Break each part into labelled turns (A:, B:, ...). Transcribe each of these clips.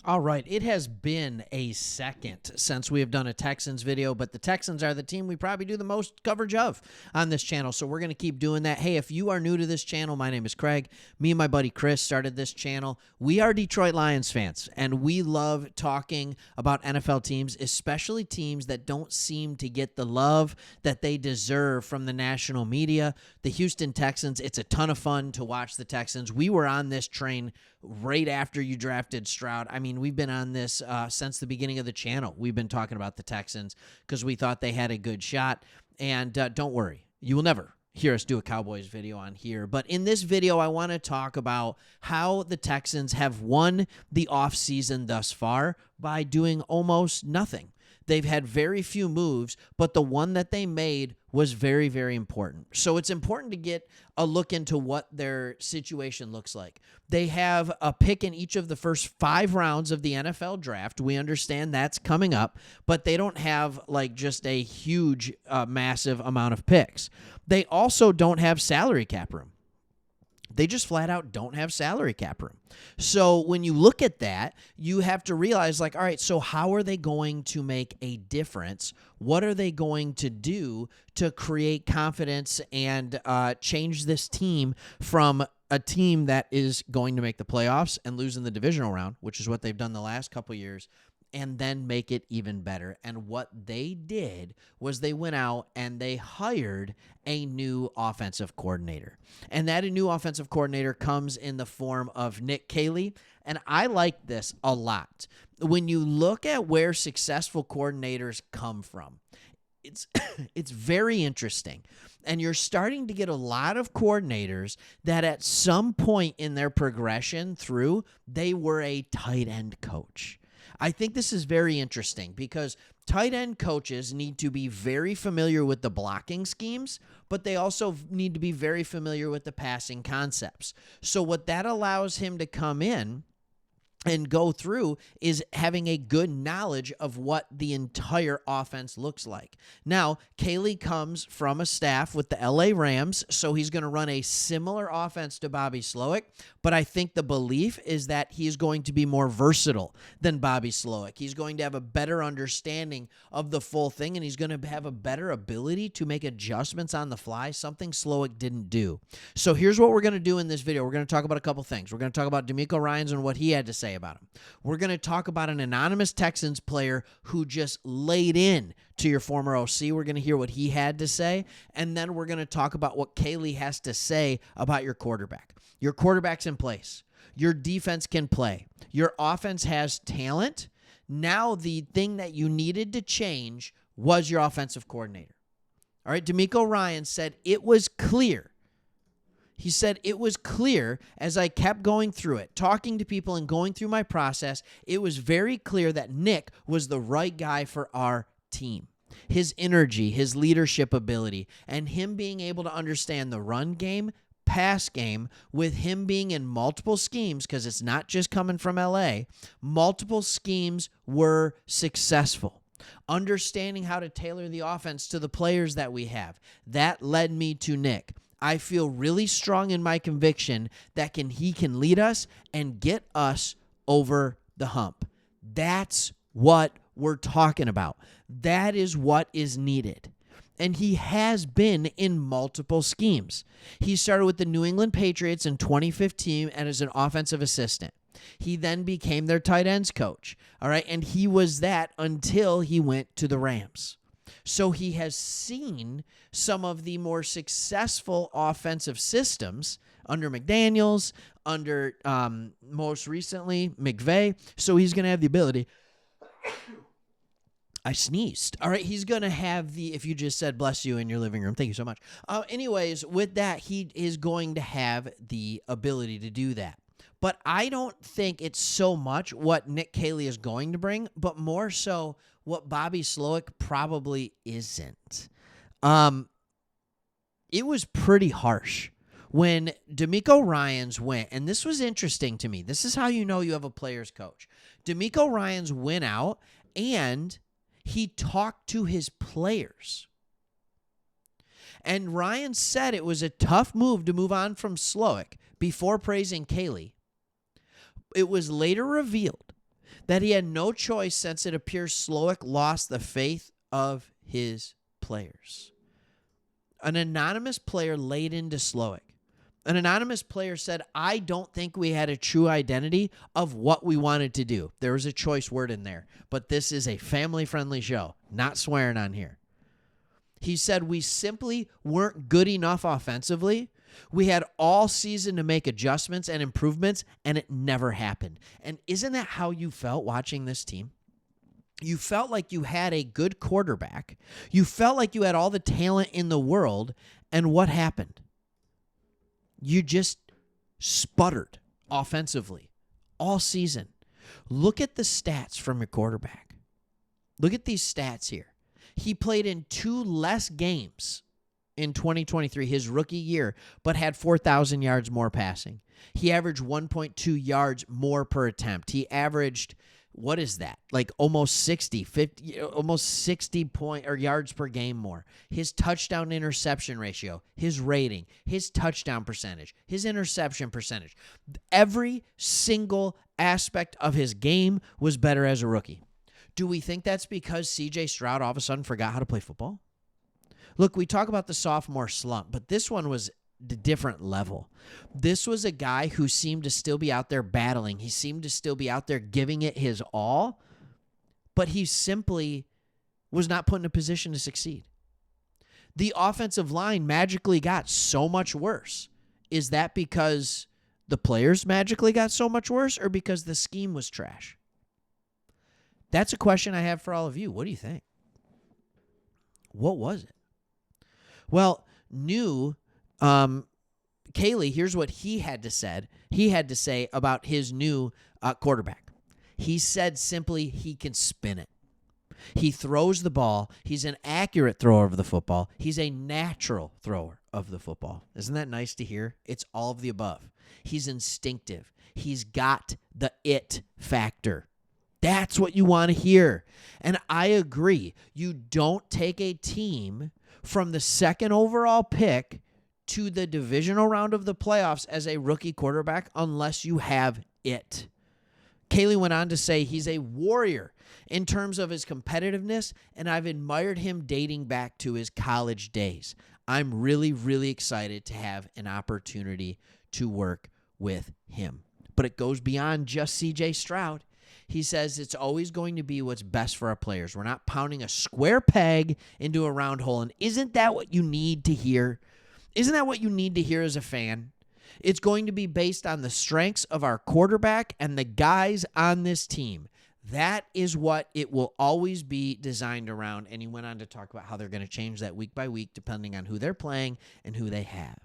A: All right, it has been a second since we have done a Texans video, but the Texans are the team we probably do the most coverage of on this channel, so we're going to keep doing that. Hey, if you are new to this channel, my name is Craig. Me and my buddy Chris started this channel. We are Detroit Lions fans, and we love talking about NFL teams, especially teams that don't seem to get the love that they deserve from the national media. The Houston Texans, it's a ton of fun to watch the Texans. We were on this train right after you drafted Stroud. I mean, we've been on this since the beginning of the channel. We've been talking about the Texans because we thought they had a good shot. And don't worry, you will never hear us do a Cowboys video on here. But in this video, I want to talk about how the Texans have won the offseason thus far by doing almost nothing. They've had very few moves, but the one that they made was very, very important. So it's important to get a look into what their situation looks like. They have a pick in each of the first 5 rounds of the NFL draft. We understand that's coming up, but they don't have like just a huge, massive amount of picks. They also don't have salary cap room. They just flat out don't have salary cap room. So when you look at that, you have to realize, like, all right, so how are they going to make a difference? What are they going to do to create confidence and change this team from a team that is going to make the playoffs and lose in the divisional round, which is what they've done the last couple of years, and then make it even better? And what they did was they went out and they hired a new offensive coordinator. And that new offensive coordinator comes in the form of Caley. And I like this a lot. When you look at where successful coordinators come from, it's very interesting. And you're starting to get a lot of coordinators that at some point in their progression through, they were a tight end coach. I think this is very interesting because tight end coaches need to be very familiar with the blocking schemes, but they also need to be very familiar with the passing concepts. So what that allows him to come in and go through is having a good knowledge of what the entire offense looks like. Now, Caley comes from a staff with the LA Rams, so he's going to run a similar offense to Bobby Slowik, but I think the belief is that he's going to be more versatile than Bobby Slowik. He's going to have a better understanding of the full thing, and he's going to have a better ability to make adjustments on the fly, something Slowik didn't do. So here's what we're going to do in this video. We're going to talk about a couple things. We're going to talk about DeMeco Ryans and what he had to say about him. We're going to talk about an anonymous Texans player who just laid in to your former OC. We're going to hear what he had to say, and then we're going to talk about what Caley has to say about your quarterback. Your quarterback's in place. Your defense can play. Your offense has talent. Now the thing that you needed to change was your offensive coordinator. All right, DeMeco Ryans said it was clear. He said it was clear as I kept going through it, talking to people and going through my process, it was very clear that Nick was the right guy for our team. His energy, his leadership ability, and him being able to understand the run game, pass game, with him being in multiple schemes, because it's not just coming from LA, multiple schemes were successful. Understanding how to tailor the offense to the players that we have, that led me to Nick. I feel really strong in my conviction that he can lead us and get us over the hump. That's what we're talking about. That is what is needed. And he has been in multiple schemes. He started with the New England Patriots in 2015 and as an offensive assistant. He then became their tight ends coach. All right, and he was that until he went to the Rams. So he has seen some of the more successful offensive systems under McDaniels, under most recently McVay. So he's going to have the ability. I sneezed. All right, he's going to have the, if you just said bless you in your living room, thank you so much. Anyways, with that, he is going to have the ability to do that. But I don't think it's so much what Nick Caley is going to bring, but more so what Bobby Slowik probably isn't. It was pretty harsh when DeMeco Ryans went, and this was interesting to me. This is how you know you have a player's coach. DeMeco Ryans went out and he talked to his players. And Ryan said it was a tough move to move on from Slowik before praising Caley. It was later revealed that he had no choice since it appears Slowik lost the faith of his players. An anonymous player laid into Slowik. An anonymous player said, I don't think we had a true identity of what we wanted to do. There was a choice word in there, but this is a family-friendly show, not swearing on here. He said, we simply weren't good enough offensively. We had all season to make adjustments and improvements, and it never happened. And isn't that how you felt watching this team? You felt like you had a good quarterback. You felt like you had all the talent in the world, and what happened? You just sputtered offensively all season. Look at the stats from your quarterback. Look at these stats here. He played in 2 less games in 2023, his rookie year, but had 4,000 yards more passing. He averaged 1.2 yards more per attempt. He averaged, what is that? Like almost 60 yards per game more. His touchdown interception ratio, his rating, his touchdown percentage, his interception percentage. Every single aspect of his game was better as a rookie. Do we think that's because CJ Stroud all of a sudden forgot how to play football? Look, we talk about the sophomore slump, but this one was a different level. This was a guy who seemed to still be out there battling. He seemed to still be out there giving it his all, but he simply was not put in a position to succeed. The offensive line magically got so much worse. Is that because the players magically got so much worse or because the scheme was trash? That's a question I have for all of you. What do you think? What was it? Well, Caley, here's what he had to say about his new quarterback. He said simply he can spin it. He throws the ball. He's an accurate thrower of the football. He's a natural thrower of the football. Isn't that nice to hear? It's all of the above. He's instinctive. He's got the it factor. That's what you want to hear. And I agree. You don't take a team from the 2nd overall pick to the divisional round of the playoffs as a rookie quarterback unless you have it. Caley went on to say he's a warrior in terms of his competitiveness, and I've admired him dating back to his college days. I'm really, really excited to have an opportunity to work with him. But it goes beyond just CJ Stroud. He says it's always going to be what's best for our players. We're not pounding a square peg into a round hole. And isn't that what you need to hear? Isn't that what you need to hear as a fan? It's going to be based on the strengths of our quarterback and the guys on this team. That is what it will always be designed around. And he went on to talk about how they're going to change that week by week depending on who they're playing and who they have.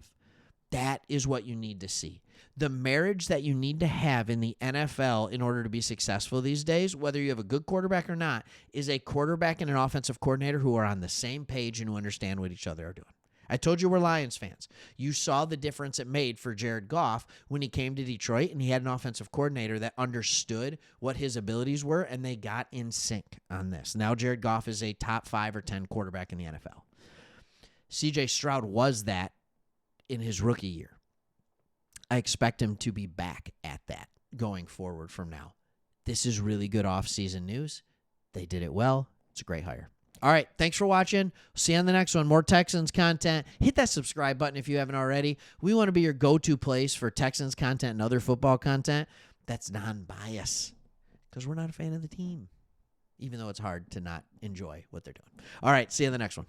A: That is what you need to see. The marriage that you need to have in the NFL in order to be successful these days, whether you have a good quarterback or not, is a quarterback and an offensive coordinator who are on the same page and who understand what each other are doing. I told you we're Lions fans. You saw the difference it made for Jared Goff when he came to Detroit and he had an offensive coordinator that understood what his abilities were, and they got in sync on this. Now Jared Goff is a top 5 or 10 quarterback in the NFL. CJ Stroud was that in his rookie year. I expect him to be back at that going forward from now. This is really good offseason news. They did it well. It's a great hire. All right, thanks for watching. See you on the next one. More Texans content. Hit that subscribe button if you haven't already. We want to be your go-to place for Texans content and other football content that's non-biased because we're not a fan of the team, even though it's hard to not enjoy what they're doing. All right, see you on the next one.